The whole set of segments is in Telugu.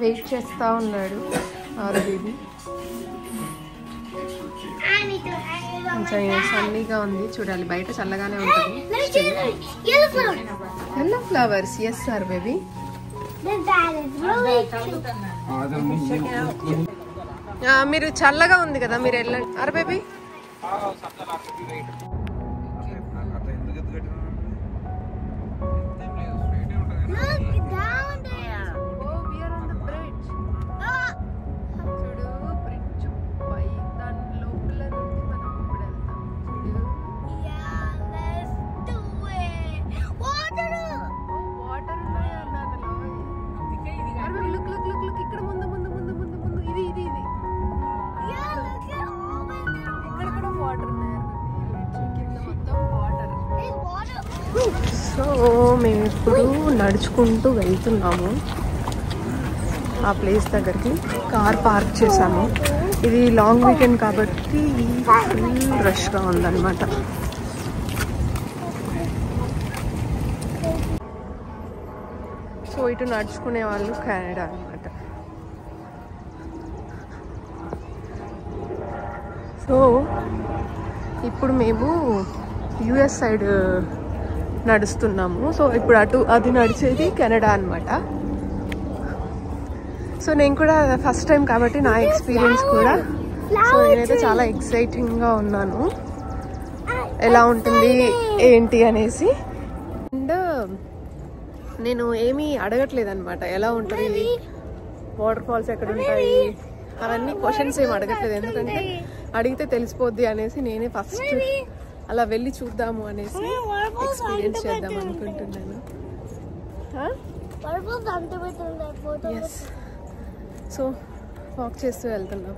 వెయిట్ చేస్తూ ఉన్నాడు ఆరు బేబీ. కొంచెం సన్నీగా ఉంది, చూడాలి. బయట చల్లగానే ఉంటుంది. Yellow flowers. Yes sir baby. మీరు చల్లగా ఉంది కదా, మీరు వెళ్ళండి. అరే బేబీ సో మేము ఇప్పుడు నడుచుకుంటూ వెళ్తున్నాము ఆ ప్లేస్ దగ్గరికి. కార్ పార్క్ చేసాము. ఇది లాంగ్ వీకెండ్ కాబట్టి ఫుల్ రష్గా ఉందన్నమాట. సో ఇటు నడుచుకునే వాళ్ళు కెనడా అనమాట. సో ఇప్పుడు మేము యుఎస్ సైడ్ నడుస్తున్నాము. సో ఇప్పుడు అది నడిచేది కెనడా అనమాట. సో నేను కూడా ఫస్ట్ టైం కాబట్టి నా ఎక్స్పీరియన్స్ కూడా, సో నేనైతే చాలా ఎక్సైటింగ్గా ఉన్నాను ఎలా ఉంటుంది ఏంటి అనేసి. అండ్ నేను ఏమీ అడగట్లేదు అనమాట, ఎలా ఉంటుంది, వాటర్ ఫాల్స్ ఎక్కడ ఉంటాయి, అవన్నీ క్వశ్చన్స్ ఏమి అడగట్లేదు. ఎందుకంటే అడిగితే తెలిసిపోద్ది అనేసి నేనే ఫస్ట్ అలా వెళ్ళి చూద్దాము అనేసి ఎక్స్పీరియన్స్ చేద్దాం అనుకుంటున్నాను. ఎస్, సో వాక్ చేస్తూ వెళ్తున్నాం.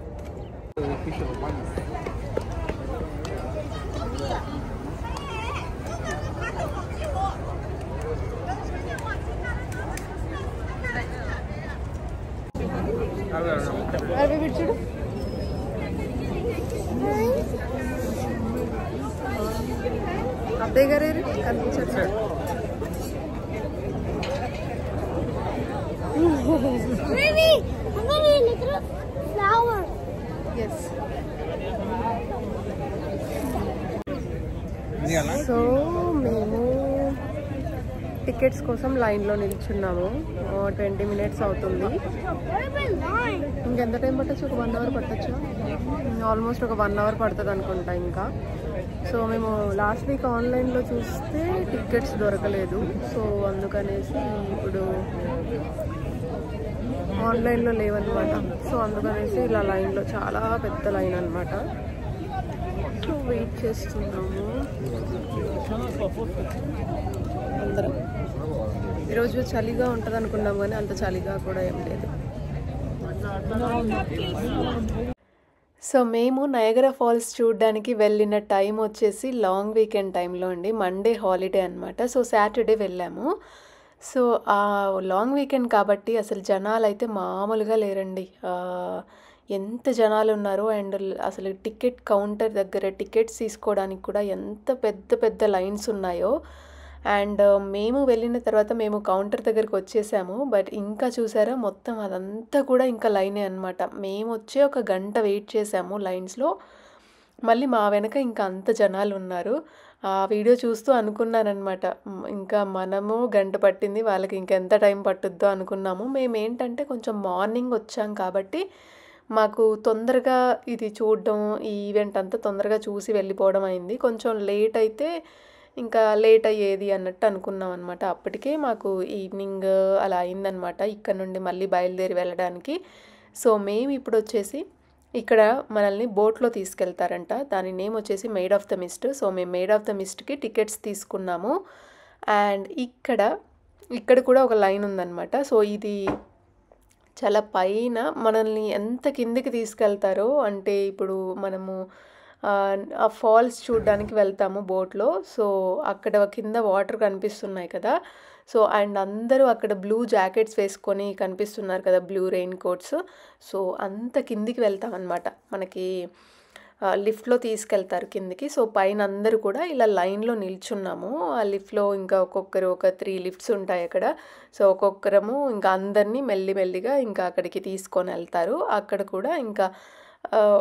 అవి చూడు, అదే గారు కనిపించట్లేదు. సో మేము టికెట్స్ కోసం లైన్లో నిల్చున్నాము. 20 minutes అవుతుంది. ఇంకెంత టైం పట్టచ్చు? ఒక 1 hour పట్టచ్చు. ఆల్మోస్ట్ ఒక 1 hour పడుతుంది అనుకుంటా ఇంకా. సో మేము లాస్ట్ వీక్ ఆన్లైన్లో చూస్తే టికెట్స్ దొరకలేదు. సో అందుకనేసి ఇప్పుడు ఆన్లైన్లో లేవన్నమాట. సో అందుకనేసి ఇలా లైన్లో, చాలా పెద్ద లైన్ అనమాట. సో వెయిట్ చేస్తున్నాము అందరం. ఈరోజు చలిగా ఉంటుంది అనుకున్నాం కానీ అంత చలిగా కూడా ఏం లేదు. సో మేము నయగరా ఫాల్స్ చూడడానికి వెళ్ళిన టైం వచ్చేసి లాంగ్ వీకెండ్ టైంలో అండి. మండే హాలిడే అనమాట. సో సాటర్డే వెళ్ళాము. సో ఆ లాంగ్ వీకెండ్ కాబట్టి అసలు జనాలు అయితే మామూలుగా లేరండి. ఎంత జనాలు ఉన్నారో. అండ్ అసలు టికెట్ కౌంటర్ దగ్గర టికెట్స్ తీసుకోవడానికి కూడా ఎంత పెద్ద పెద్ద లైన్స్ ఉన్నాయో. అండ్ మేము వెళ్ళిన తర్వాత మేము కౌంటర్ దగ్గరికి వచ్చేసాము. బట్ ఇంకా చూసారా, మొత్తం అదంతా కూడా ఇంకా లైనే అనమాట. మేము వచ్చే ఒక గంట వెయిట్ చేసాము లైన్స్లో. మళ్ళీ మా వెనక ఇంకా అంత జనాలు ఉన్నారు. ఆ వీడియో చూస్తూ అనుకున్నానమాట, ఇంకా మనము గంట పట్టింది, వాళ్ళకి ఇంకెంత టైం పట్టుద్దో అనుకున్నాము. మేము ఏంటంటే కొంచెం మార్నింగ్ వచ్చాం కాబట్టి మాకు తొందరగా ఇది చూడడం, ఈ ఈవెంట్ అంతా తొందరగా చూసి వెళ్ళిపోవడం అయింది. కొంచెం లేట్ అయితే ఇంకా లేట్ అయ్యేది అన్నట్టు అనుకున్నాం అనమాట. అప్పటికే మాకు ఈవినింగ్ అలా అయిందనమాట ఇక్కడ నుండి మళ్ళీ బయలుదేరి వెళ్ళడానికి. సో మేము ఇప్పుడు వచ్చేసి ఇక్కడ మనల్ని బోట్లో తీసుకెళ్తారంట. దాని నేమ్ వచ్చేసి Maid of the Mist. So మేము మేడ్ ఆఫ్ ద మిస్ట్కి టికెట్స్ తీసుకున్నాము. అండ్ ఇక్కడ కూడా ఒక లైన్ ఉందన్నమాట. సో ఇది చాలా పైన మనల్ని ఎంత కిందికి తీసుకెళ్తారో అంటే, ఇప్పుడు మనము ఆ ఫాల్స్ చూడడానికి వెళ్తాము బోట్లో. సో అక్కడ కింద వాటర్ కనిపిస్తున్నాయి కదా. సో అండ్ అందరూ అక్కడ బ్లూ జాకెట్స్ వేసుకొని కనిపిస్తున్నారు కదా, బ్లూ రెయిన్ కోట్స్. సో అంత కిందికి వెళ్తామన్నమాట. మనకి లిఫ్ట్‌లో తీసుకెళ్తారు కిందకి. సో, పైన అందరూ కూడా ఇలా లైన్‌లో నిల్చున్నాము. ఆ లిఫ్ట్‌లో ఇంకా ఒక్కొక్కరు ఒక 3 లిఫ్ట్స్ ఉంటాయి అక్కడ. సో, ఒక్కొక్కరము ఇంకా అందరిని మెల్లిగా ఇంకా అక్కడికి తీసుకొనెళ్తారు. అక్కడ కూడా ఇంకా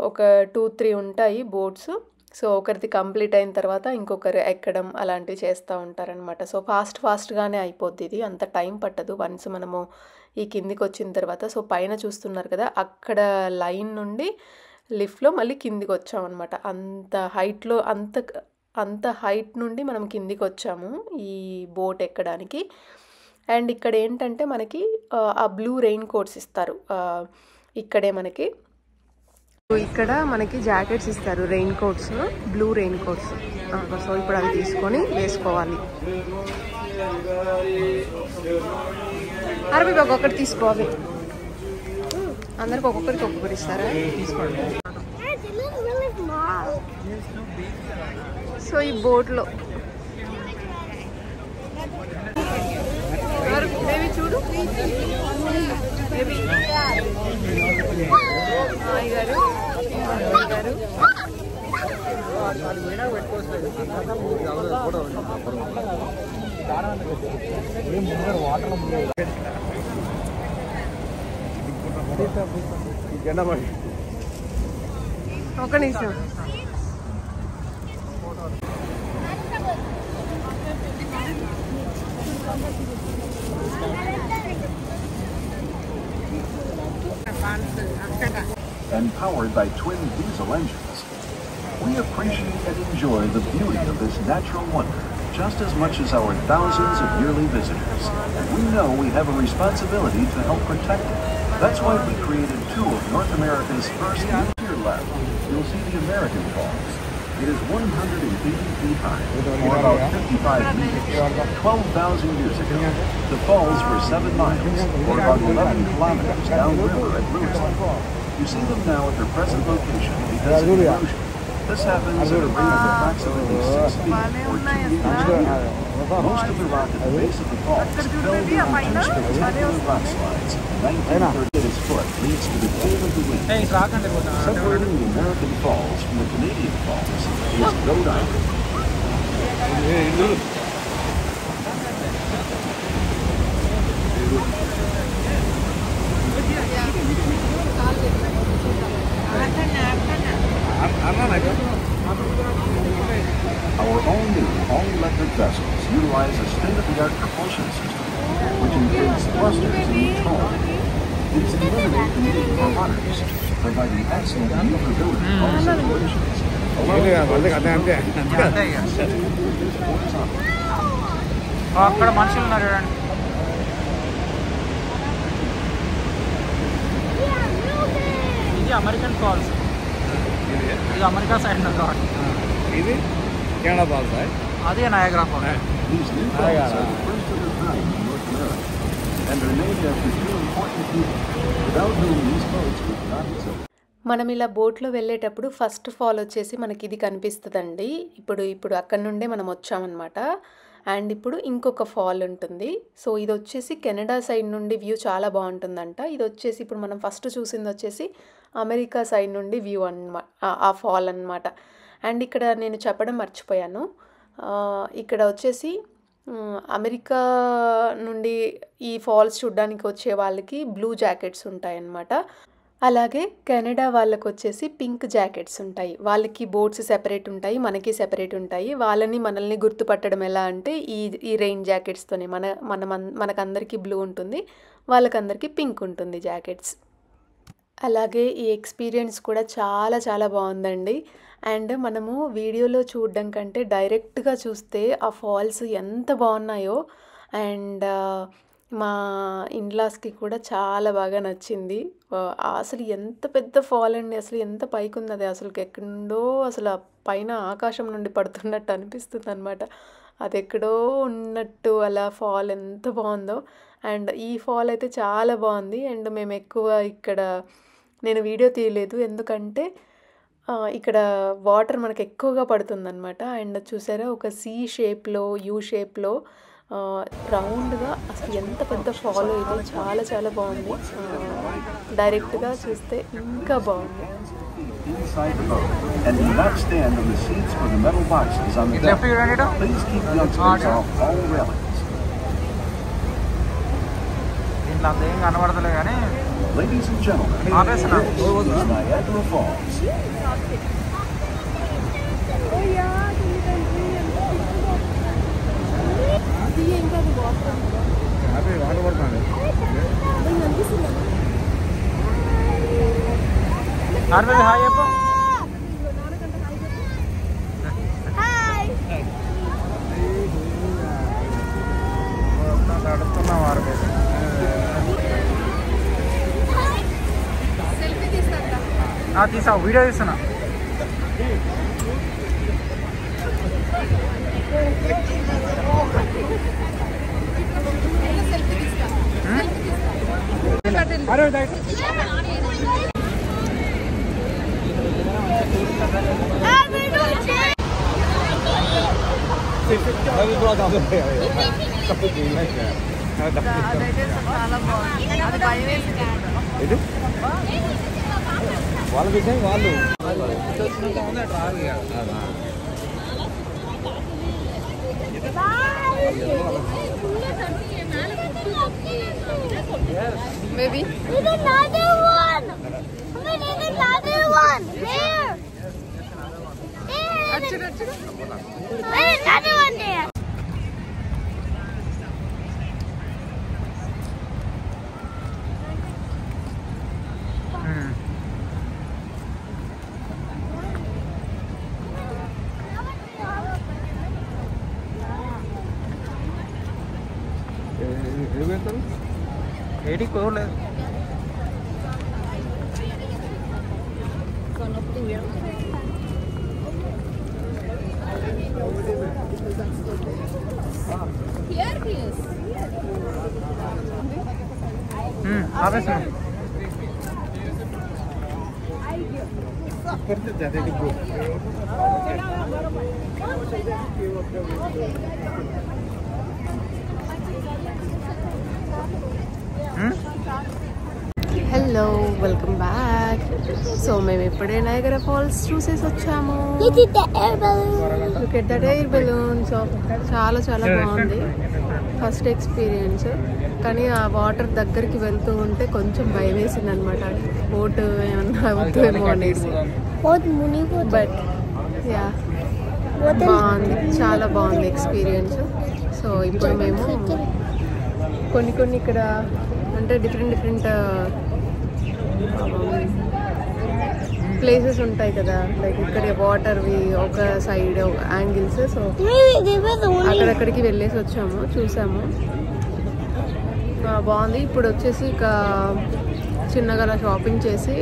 ఒక 2, 3 ఉంటాయి బోట్స్. సో, ఒకరిది కంప్లీట్ అయిన తర్వాత ఇంకొకరు ఎక్కడం అలాంటివి చేస్తా ఉంటారనమాట. సో, ఫాస్ట్‌గానే అయిపోద్ది ఇది. అంత టైం పట్టదు వన్స్ మనము ఈ కిందికొచ్చిన తర్వాత. సో, పైన చూస్తున్నారు కదా! అక్కడ లైన్ నుండి లిఫ్ట్‌లో మళ్ళీ కిందికొచ్చామనమాట. అంత హైట్ నుండి మనం కిందికొచ్చాము ఈ బోట్ ఎక్కడానికి. అండ్ ఇక్కడేంటంటే మనకి ఆ బ్లూ రెయిన్ కోట్స్ ఇస్తారు. ఇక్కడే మనకి ఇక్కడ మనకి జాకెట్స్ ఇస్తారు, rain coats, blue rain coats. So ఇప్పుడు అవి తీసుకొని వేసుకోవాలి. అరవై ఒక్కొక్కటి తీసుకోవాలి. అందరికి ఒక్కొక్కరికి ఇస్తారా? తీసుకోండి. సో ఈ బోట్లో బేబీ చూడు, బేబీ గారు ఒక నిమిషం. And powered by twin diesel engines, we appreciate and enjoy the beauty of this natural wonder just as much as our thousands of yearly visitors. And we know we have a responsibility to help protect it. That's why we created 2 of North America's first nuclear left. You'll see the American Falls. It is 180 feet high, or about 55 meters. 12,000 years ago, the falls were 7 miles, or about 11 kilometers downriver at Lewiston. You see them now at their present location because of erosion. This happens at a rate of approximately 6 feet, or 2 meters a year. Most of the rock at the base of the falls fell down 2 spectacular rock slides. 1930 foot leads to the tail of the wind. Separating the American Falls from the Canadian Falls is Rhode Island. Our all-new, all-electric vessels utilize a state-of-the-art propulsion system, which includes thrusters in each hull. These eliminate the need for rudders, providing excellent maneuverability in all situations. అక్కడ మనుషులు ఉన్నారు చూడండి. ఇది అమెరికన్ ఫాల్స్, ఇది అమెరికా సైడ్ ఉన్నది. ఇది కెనడా ఫాల్స్, అదే Niagara Falls. These new falls are the first of their kind in North America, and are named after 2 important people, without whom these boats would not exist. మనం ఇలా బోట్లో వెళ్ళేటప్పుడు ఫస్ట్ ఫాల్ వచ్చేసి మనకి ఇది కనిపిస్తుందండి. ఇప్పుడు అక్కడ నుండే మనం వచ్చామన్నమాట. అండ్ ఇప్పుడు ఇంకొక ఫాల్ ఉంటుంది. సో ఇది వచ్చేసి కెనడా సైడ్ నుండి వ్యూ చాలా బాగుంటుందంట. ఇది వచ్చేసి ఇప్పుడు మనం ఫస్ట్ చూసింది వచ్చేసి అమెరికా సైడ్ నుండి వ్యూ ఆ ఫాల్ అన్నమాట. అండ్ ఇక్కడ నేను చెప్పడం మర్చిపోయాను, ఇక్కడ వచ్చేసి అమెరికా నుండి ఈ ఫాల్స్ చూడడానికి వచ్చే వాళ్ళకి బ్లూ జాకెట్స్ ఉంటాయన్నమాట. అలాగే కెనడా వాళ్ళకి వచ్చేసి పింక్ జాకెట్స్ ఉంటాయి. వాళ్ళకి బోట్స్ సెపరేట్ ఉంటాయి, మనకి సెపరేట్ ఉంటాయి. మనల్ని గుర్తుపట్టడం ఎలా అంటే ఈ రెయిన్ జాకెట్స్తోనే మనకందరికీ బ్లూ ఉంటుంది, వాళ్ళకందరికీ పింక్ ఉంటుంది జాకెట్స్. అలాగే ఈ ఎక్స్పీరియన్స్ కూడా చాలా చాలా బాగుందండి. అండ్ మనము వీడియోలో చూడడం కంటే డైరెక్ట్గా చూస్తే ఆ ఫాల్స్ ఎంత బాగున్నాయో. అండ్ మా ఇన్లాస్కి కూడా చాలా బాగా నచ్చింది. అసలు ఎంత పెద్ద ఫాల్ అండి, అసలు ఎంత పైకి ఉన్నది, అసలు ఎక్కడో అసలు పైన ఆకాశం నుండి పడుతున్నట్టు అనిపిస్తుంది అనమాట. అది ఎక్కడో ఉన్నట్టు అలా ఫాల్ ఎంత బాగుందో. అండ్ ఈ ఫాల్ అయితే చాలా బాగుంది. అండ్ మేము ఎక్కువ నేను వీడియో తీయలేదు, ఎందుకంటే ఇక్కడ వాటర్ మనకు ఎక్కువగా పడుతుందన్నమాట. అండ్ చూసారా, ఒక సి షేప్లో, యూ షేప్లో రౌండ్గా అసలు ఎంత పెద్ద ఫాలో ఇది, చాలా చాలా బాగుంది. డైరెక్ట్గా చూస్తే ఇంకా బాగుంది. Inside the boat and do not stand on the seats or the metal boxes on the deck. Please keep youngsters off all railings. Ladies and gentlemen, this is Niagara Falls. తీసా వీడియో తీస్తున్నా. వాళ్ళ విషయం వాళ్ళు Maybe. There's another one. There's another one. There. There. There's another one there. ఏడి కోరలేదు. ఆవేశం హలో, వెల్కమ్ బ్యాక్. సో మేము ఇప్పుడే నయాగరా ఫాల్స్ చూసేసి వచ్చాము. Look at the air balloon. Look at that air balloon. So చాలా చాలా బాగుంది ఫస్ట్ ఎక్స్పీరియన్స్. కానీ ఆ వాటర్ దగ్గరికి వెళ్తూ ఉంటే కొంచెం భయం వేసింది అనమాట, బోట్ ఏమన్నా అవుతుందేమో అనేసి. బట్ యా బాగుంది, చాలా బాగుంది ఎక్స్పీరియన్స్. సో ఇప్పుడు మేము కొన్ని ఇక్కడ అంటే డిఫరెంట్ ప్లేసెస్ ఉంటాయి కదా, లైక్ ఇక్కడ వాటర్వి ఒక సైడ్ యాంగిల్స్. సో అక్కడక్కడికి వెళ్ళేసి వచ్చాము, చూసాము, బాగుంది. ఇప్పుడు వచ్చేసి ఇక చిన్నగా అలా షాపింగ్ చేసి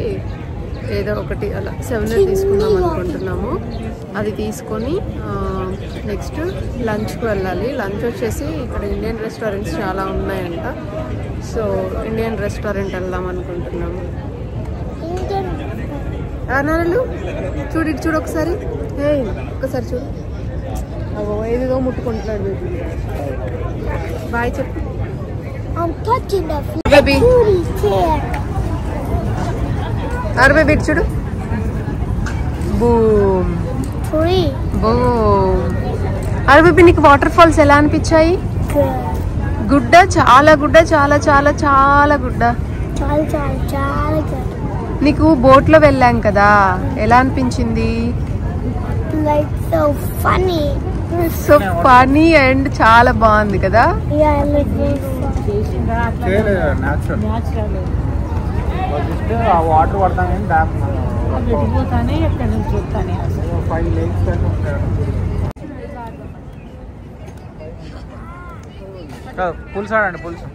ఏదో ఒకటి అలా 7 తీసుకుందాం అనుకుంటున్నాము. అది తీసుకొని నెక్స్ట్ లంచ్కి వెళ్ళాలి. లంచ్ వచ్చేసి ఇక్కడ ఇండియన్ రెస్టారెంట్స్ చాలా ఉన్నాయంట. సో ఇండియన్ రెస్టారెంట్ వెళ్దాం అనుకుంటున్నాము. నాన్నలు చూడు, ఇటు చూడు ఒకసారి, ఒకసారి చూడు. ఏదో ముట్టుకుంటున్నాడు. బాయ్ చెప్పు. బేబీ అరే బేబీ ఇటు చూడు. Boom boom. అరే బేబీ నీకు వాటర్ ఫాల్స్ ఎలా అనిపించాయి? గుడ్డ, చాలా గుడ్డ, చాలా చాలా చాలా గుడ్డ. నీకు బోట్ లో వెళ్ళాం కదా, ఎలా అనిపించింది? సో ఫనీ అండ్ చాలా బాగుంది కదా. వాటర్ పడతానే ఎక్కడి నుంచి చూస్తానే 5 లేక్స్ పులుసు ఆడండి, పులుసు.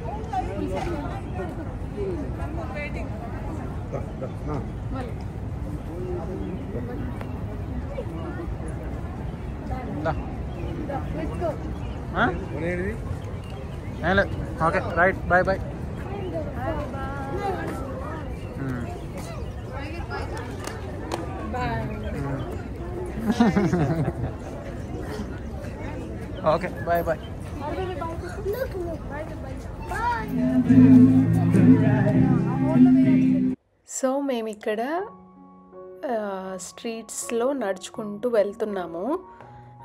Okay right, bye bye. Okay bye bye. Look. Bye. So మేము ఇక్కడ స్ట్రీట్స్లో నడుచుకుంటూ వెళ్తున్నాము.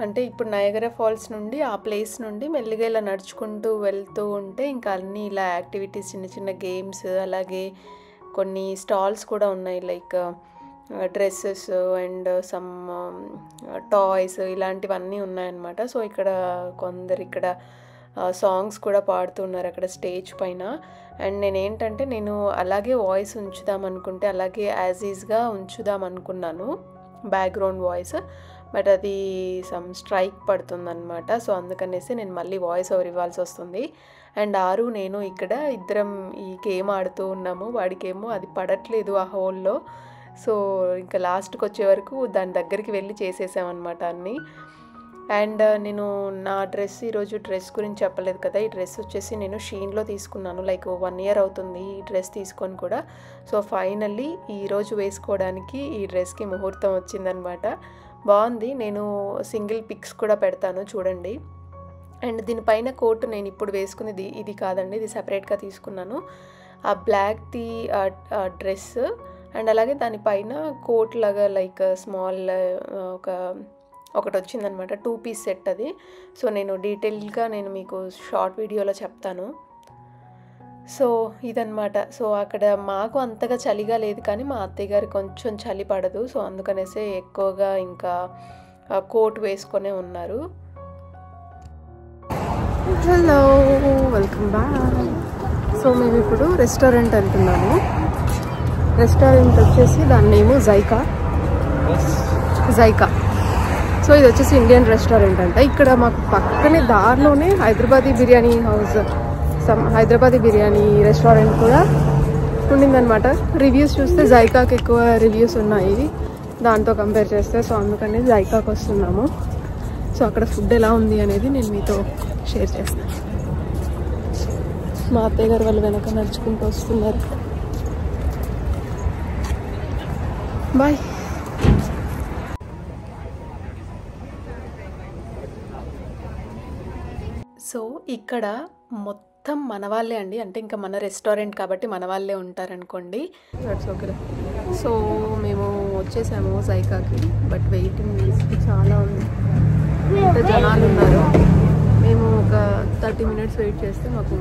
అంటే ఇప్పుడు నయగరా ఫాల్స్ నుండి ఆ ప్లేస్ నుండి మెల్లిగా ఇలా నడుచుకుంటూ వెళ్తూ ఉంటే ఇంకా అన్నీ ఇలా యాక్టివిటీస్, చిన్న చిన్న గేమ్స్, అలాగే కొన్ని స్టాల్స్ కూడా ఉన్నాయి. Like dresses and some toys ఇలాంటివన్నీ ఉన్నాయన్నమాట. సో ఇక్కడ కొందరు ఇక్కడ సాంగ్స్ కూడా పాడుతున్నారు అక్కడ స్టేజ్ పైన. అండ్ నేను అలాగే వాయిస్ ఉంచుదాం అనుకుంటే అలాగే యాజ్ ఈజ్గా ఉంచుదాం అనుకున్నాను బ్యాక్గ్రౌండ్ వాయిస్, బట్ అది సమ్ స్ట్రైక్ పడుతుందన్నమాట. సో అందుకనేసి నేను మళ్ళీ వాయిస్ ఓవర్ ఇవ్వాల్సి వస్తుంది. అండ్ ఆరు నేను ఇక్కడ ఇద్దరం ఈ గేమ్ ఆడుతూ ఉన్నాము. వాడికేమో అది పడట్లేదు ఆ హోల్లో. సో ఇంకా లాస్ట్కి వచ్చే వరకు దాని దగ్గరికి వెళ్ళి చేసేసామన్నమాట అన్నీ. అండ్ నేను నా డ్రెస్ ఈరోజు డ్రెస్ గురించి చెప్పలేదు కదా. ఈ డ్రెస్ వచ్చేసి నేను షీన్లో తీసుకున్నాను. లైక్ 1 year అవుతుంది ఈ డ్రెస్ తీసుకొని కూడా. సో ఫైనల్లీ ఈరోజు వేసుకోవడానికి ఈ డ్రెస్కి ముహూర్తం వచ్చిందనమాట. బాగుంది. నేను సింగిల్ పిక్స్ కూడా పెడతాను చూడండి. అండ్ దీనిపైన కోట్ నేను ఇప్పుడు వేసుకునేది ఇది కాదండి, ఇది సపరేట్గా తీసుకున్నాను. ఆ బ్లాక్ది డ్రెస్ అండ్ అలాగే దానిపైన కోట్ లాగా లైక్ స్మాల్ ఒకటి వచ్చిందనమాట, 2 piece సెట్ అది. సో నేను డీటెయిల్గా మీకు షార్ట్ వీడియోలో చెప్తాను. సో ఇదన్నమాట. సో అక్కడ మాకు అంతగా చలిగా లేదు, కానీ మా అత్తయ్య గారు కొంచెం చలి పడదు. సో అందుకనేసే ఎక్కువగా ఇంకా కోట్ వేసుకొనే ఉన్నారు. Hello, welcome back. సో మేము ఇప్పుడు రెస్టారెంట్ వెళ్తున్నాము. రెస్టారెంట్ వచ్చేసి దాని నేమ్ జైకా. సో ఇది వచ్చేసి ఇండియన్ రెస్టారెంట్ అంట. ఇక్కడ మాకు పక్కనే దారిలోనే హైదరాబాదీ బిర్యానీ హౌస్, హైదరాబాదీ బిర్యానీ రెస్టారెంట్ కూడా ఉండిందనమాట. రివ్యూస్ చూస్తే జైకాకి ఎక్కువ రివ్యూస్ ఉన్నాయి దాంతో కంపేర్ చేస్తే. సో అందుకని జైకాకి వస్తున్నాము. సో అక్కడ ఫుడ్ ఎలా ఉంది అనేది నేను మీతో షేర్ చేస్తాను. మా అత్తయ్య గారు వాళ్ళు వెనక నడుచుకుంటూ వస్తున్నారు. బాయ్. సో ఇక్కడ మొత్తం మన వాళ్ళే అండి, అంటే ఇంకా మన రెస్టారెంట్ కాబట్టి మన వాళ్ళే ఉంటారనుకోండి. That's okay. సో మేము వచ్చేసాము జైకాకి, బట్ వెయిటింగ్ లిస్ట్ చాలా ఉంది, అంటే జనాలు ఉన్నారు. మేము ఒక 30 minutes వెయిట్ చేస్తే మాకు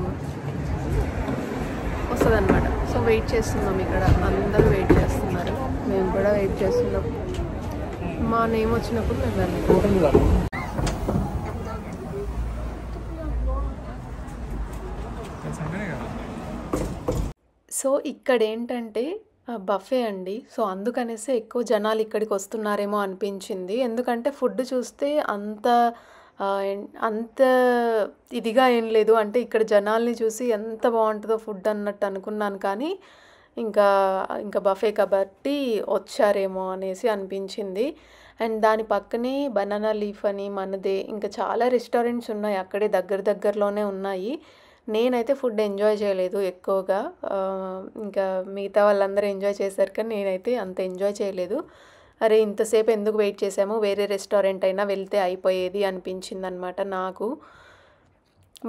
వస్తుంది అనమాట. సో వెయిట్ చేస్తున్నాం, ఇక్కడ అందరూ వెయిట్ చేస్తున్నారు, మేము కూడా వెయిట్ చేస్తున్నాం. మా నేమ్ వచ్చినప్పుడు మేము వెళ్ళాలి. సో ఇక్కడ ఏంటంటే బఫే అండి. సో అందుకనేసి ఎక్కువ జనాలు ఇక్కడికి వస్తున్నారేమో అనిపించింది. ఎందుకంటే ఫుడ్ చూస్తే అంత ఇదిగా ఏం లేదు. అంటే ఇక్కడ జనాల్ని చూసి ఎంత బాగుంటుందో ఫుడ్ అన్నట్టు అనుకున్నాను, కానీ ఇంకా బఫే కాబట్టి వచ్చారేమో అనేసి అనిపించింది. అండ్ దాని పక్కనే బనానా లీఫ్ అని మనదే ఇంకా చాలా రెస్టారెంట్స్ ఉన్నాయి, అక్కడే దగ్గరలోనే ఉన్నాయి. నేనైతే ఫుడ్ ఎంజాయ్ చేయలేదు ఎక్కువగా, ఇంకా మిగతా వాళ్ళందరూ ఎంజాయ్ చేశారు, కానీ నేనైతే అంత ఎంజాయ్ చేయలేదు. అరే ఇంతసేపు ఎందుకు వెయిట్ చేసాము, వేరే రెస్టారెంట్ అయినా వెళ్తే అయిపోయేది అనిపించింది అనమాట నాకు.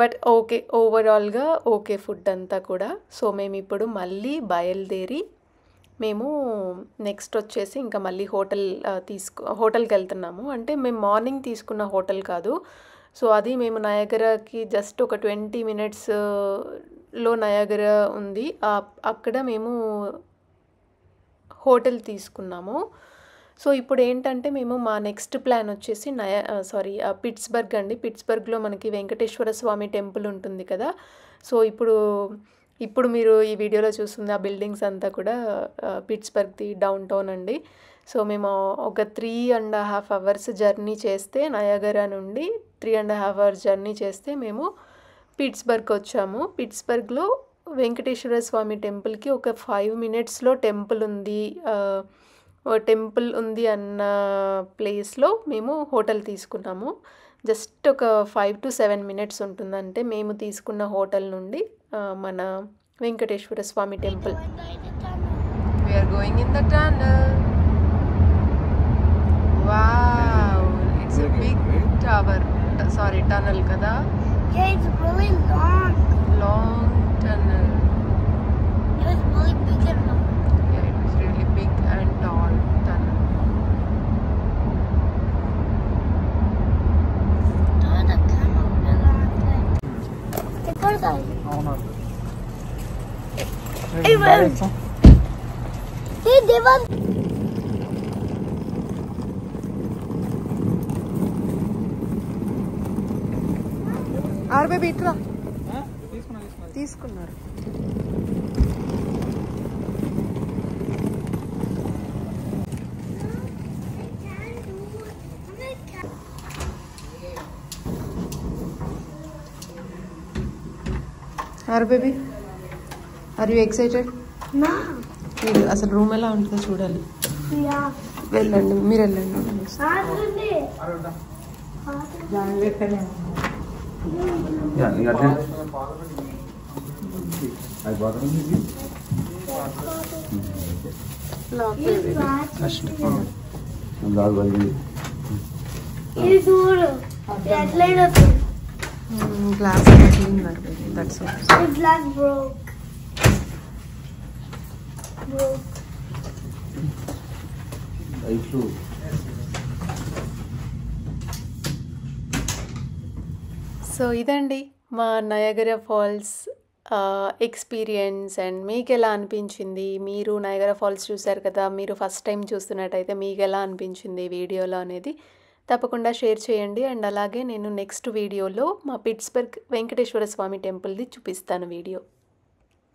బట్ ఓకే, ఓవరాల్గా ఓకే ఫుడ్ అంతా కూడా. సో మేము ఇప్పుడు మళ్ళీ బయలుదేరి మేము నెక్స్ట్ వచ్చేసి ఇంకా మళ్ళీ హోటల్కి వెళ్తున్నాము. అంటే మేము మార్నింగ్ తీసుకున్న హోటల్ కాదు. సో అది మేము నయాగరాకి జస్ట్ ఒక 20 minutesలో నయాగరా ఉంది, అక్కడ మేము హోటల్ తీసుకున్నాము. సో ఇప్పుడు ఏంటంటే మేము మా నెక్స్ట్ ప్లాన్ వచ్చేసి పిట్స్బర్గ్ అండి. పిట్స్బర్గ్లో మనకి వెంకటేశ్వర స్వామి టెంపుల్ ఉంటుంది కదా. సో ఇప్పుడు మీరు ఈ వీడియోలో చూస్తుంది ఆ బిల్డింగ్స్ అంతా కూడా పిట్స్బర్గ్ది డౌన్ టౌన్ అండి. సో మేము ఒక 3.5 hours జర్నీ చేస్తే, నయాగరా నుండి 3.5 hours జర్నీ చేస్తే మేము పిట్స్బర్గ్ వచ్చాము. పిట్స్బర్గ్లో వెంకటేశ్వర స్వామి టెంపుల్కి ఒక 5 minutesలో టెంపుల్ ఉంది అన్న ప్లేస్లో మేము హోటల్ తీసుకున్నాము. జస్ట్ ఒక 5 to 7 minutes ఉంటుందంటే మేము తీసుకున్న హోటల్ నుండి మన Venkateswara Swamy temple. We're going in the tunnel. Wow, it's a big tower, sorry tunnel కదా. Yeah, it's really long. Long tunnel. It was really big and long. Yeah, it was really big and tall tunnel. There was a camel really long thing. It's all that. అవునా Hey, man. Hey, Devan. ఆరు బేబీ ఇట్లా తీసుకున్నారు. ఆరు baby, are you excited? No. మీరు అసలు రూమ్ ఎలా ఉంటుందో చూడాలి. Yeah. వెళ్ళండి, మీరు వెళ్ళండి. Yeah, you got it. I bought it. Lock baby. And all will be. It's water. That laid up. Glass పగిలింది baby, that's all. The glass broke. I flew. So ఇదండి మా నయాగరా ఫాల్స్ ఎక్స్పీరియన్స్. అండ్ మీకు ఎలా అనిపించింది? మీరు నయాగరా ఫాల్స్ చూసారు కదా, మీరు ఫస్ట్ టైం చూస్తున్నట్టయితే మీకు ఎలా అనిపించింది వీడియోలో అనేది తప్పకుండా షేర్ చేయండి. అండ్ అలాగే నేను నెక్స్ట్ వీడియోలో మా పిట్స్బర్గ్ వెంకటేశ్వర స్వామి టెంపుల్ది చూపిస్తాను వీడియో.